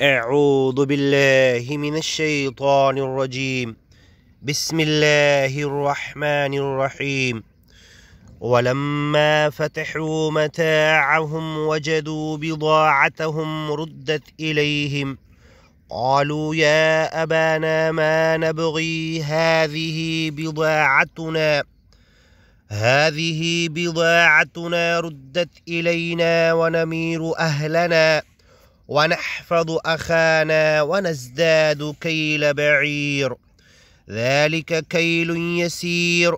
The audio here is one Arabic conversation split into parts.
أعوذ بالله من الشيطان الرجيم. بسم الله الرحمن الرحيم. ولما فتحوا متاعهم وجدوا بضاعتهم ردت إليهم قالوا يا أبانا ما نبغي هذه بضاعتنا ردت إلينا ونمير أهلنا ونحفظ أخانا ونزداد كيل بعير ذلك كيل يسير.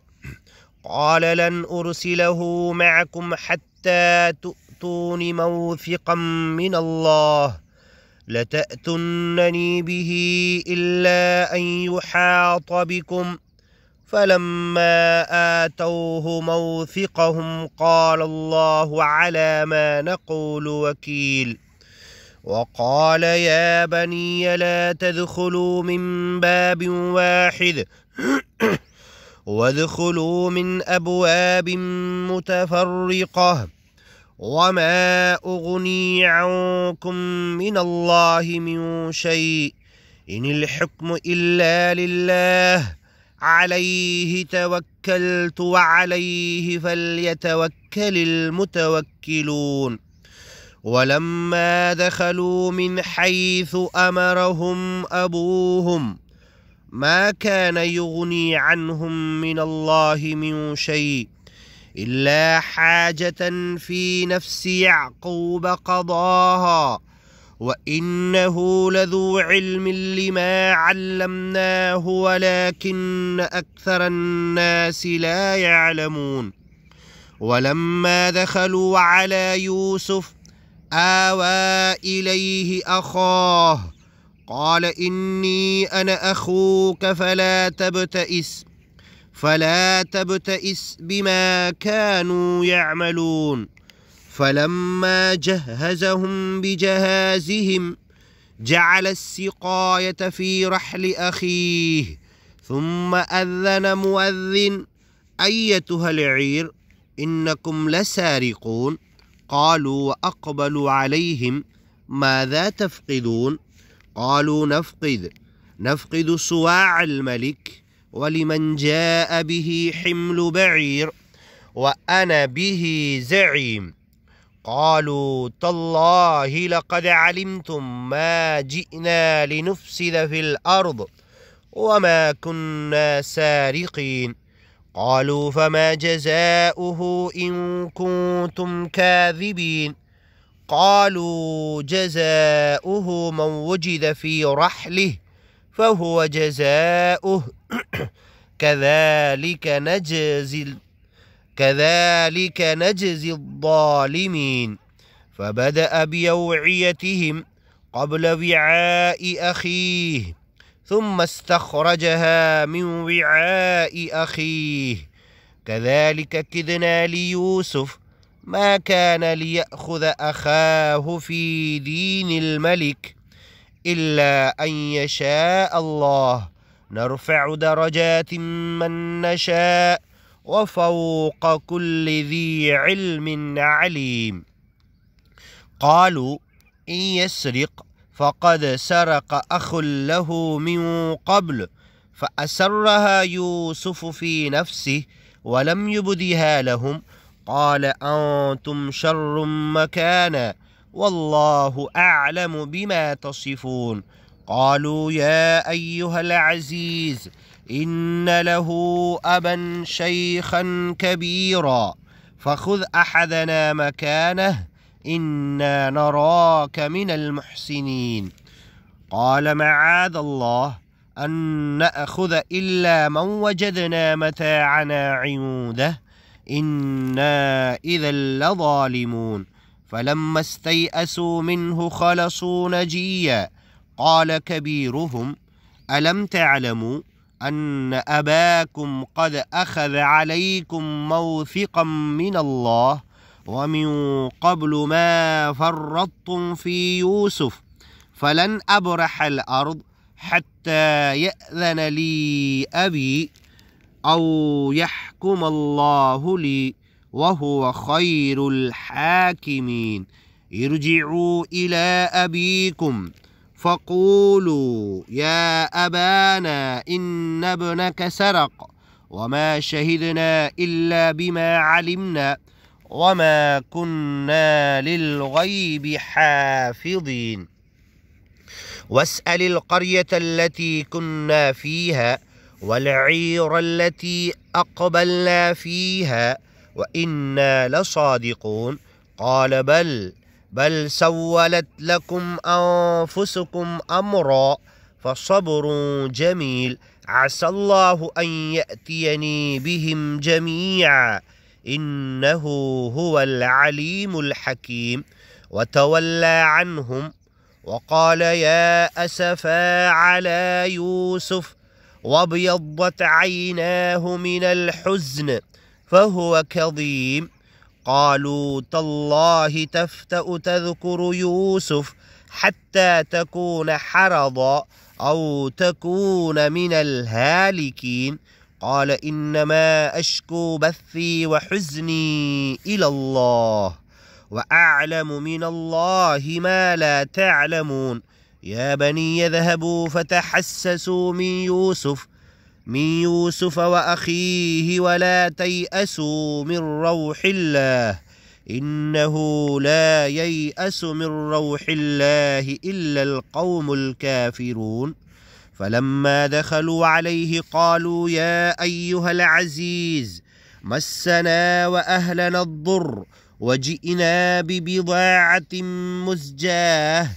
قال لن أرسله معكم حتى تؤتون موثقا من الله لتأتونني به إلا أن يحاط بكم. فلما آتوه موثقهم قال الله على ما نقول وكيل. وقال يا بني لا تدخلوا من باب واحد وادخلوا من أبواب متفرقة وما أغني عنكم من الله من شيء إن الحكم إلا لله عليه توكلت وعليه فليتوكل المتوكلون. ولما دخلوا من حيث أمرهم أبوهم ما كان يغني عنهم من الله من شيء إلا حاجة في نفس يعقوب قضاها وإنه لذو علم لما علمناه ولكن أكثر الناس لا يعلمون. ولما دخلوا على يوسف آوى إليه أخاه قال إني أنا أخوك فلا تبتئس بما كانوا يعملون. فلما جهزهم بجهازهم جعل السقاية في رحل أخيه ثم أذن مؤذن أيتها العير إنكم لسارقون. قالوا وأقبلوا عليهم ماذا تفقدون؟ قالوا نفقد صواع الملك ولمن جاء به حمل بعير وأنا به زعيم. قالوا تالله لقد علمتم ما جئنا لنفسد في الأرض وما كنا سارقين. قالوا فما جزاؤه إن كنتم كاذبين؟ قالوا جزاؤه من وجد في رحله فهو جزاؤه كذلك نجزي الظالمين. فبدأ بأوعيتهم قبل وعاء أخيه ثم استخرجها من وعاء أخيه كذلك كدنا ليوسف ما كان ليأخذ أخاه في دين الملك إلا أن يشاء الله نرفع درجات من نشاء وفوق كل ذي علم عليم. قالوا إن يسرق فقد سرق أخ له من قبل فأسرها يوسف في نفسه ولم يبدها لهم. قال أنتم شر مكانا والله أعلم بما تصفون. قالوا يا أيها العزيز إن له أبا شيخا كبيرا فخذ أحدنا مكانه إنا نراك من المحسنين. قال معاذ الله أن نأخذ إلا من وجدنا متاعنا عنده إنا إذا لظالمون. فلما استيئسوا منه خلصوا نجيا قال كبيرهم ألم تعلموا أن أباكم قد أخذ عليكم موثقا من الله ومن قبل ما فرطتم في يوسف فلن أبرح الأرض حتى يأذن لي أبي أو يحكم الله لي وهو خير الحاكمين. ارجعوا إلى أبيكم فقولوا يا أبانا إن ابنك سرق وما شهدنا إلا بما علمنا وما كنا للغيب حافظين واسأل القرية التي كنا فيها والعير التي أقبلنا فيها وإنا لصادقون قال بل سولت لكم أنفسكم أمرا فصبر جميل عسى الله أن يأتيني بهم جميعا إنه هو العليم الحكيم وتولى عنهم وقال يا أسفا على يوسف وابيضت عيناه من الحزن فهو كظيم قالوا تالله تفتأ تذكر يوسف حتى تكون حرضا أو تكون من الهالكين قال إنما أشكو بثي وحزني إلى الله وأعلم من الله ما لا تعلمون يا بني اذهبوا فتحسسوا من يوسف وأخيه ولا تيأسوا من روح الله إنه لا ييأس من روح الله إلا القوم الكافرون فلما دخلوا عليه قالوا يا أيها العزيز مسنا وأهلنا الضر وجئنا ببضاعة مزجاة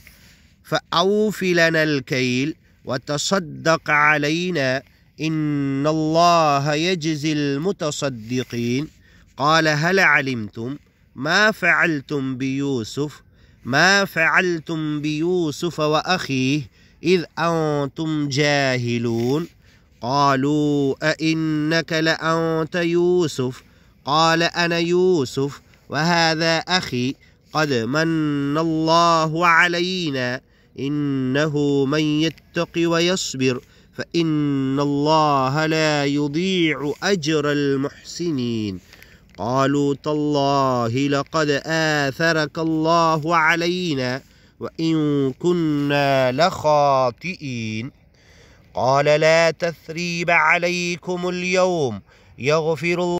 فأوف لنا الكيل وتصدق علينا إن الله يجزي المتصدقين قال هل علمتم ما فعلتم بيوسف وأخيه إذ أنتم جاهلون قالوا أئنك لأنت يوسف قال أنا يوسف وهذا أخي قد من الله علينا إنه من يتق ويصبر فإن الله لا يضيع أجر المحسنين قالوا تالله لقد آثرك الله علينا وإن كنا لخاطئين قال لا تثريب عليكم اليوم يغفر الله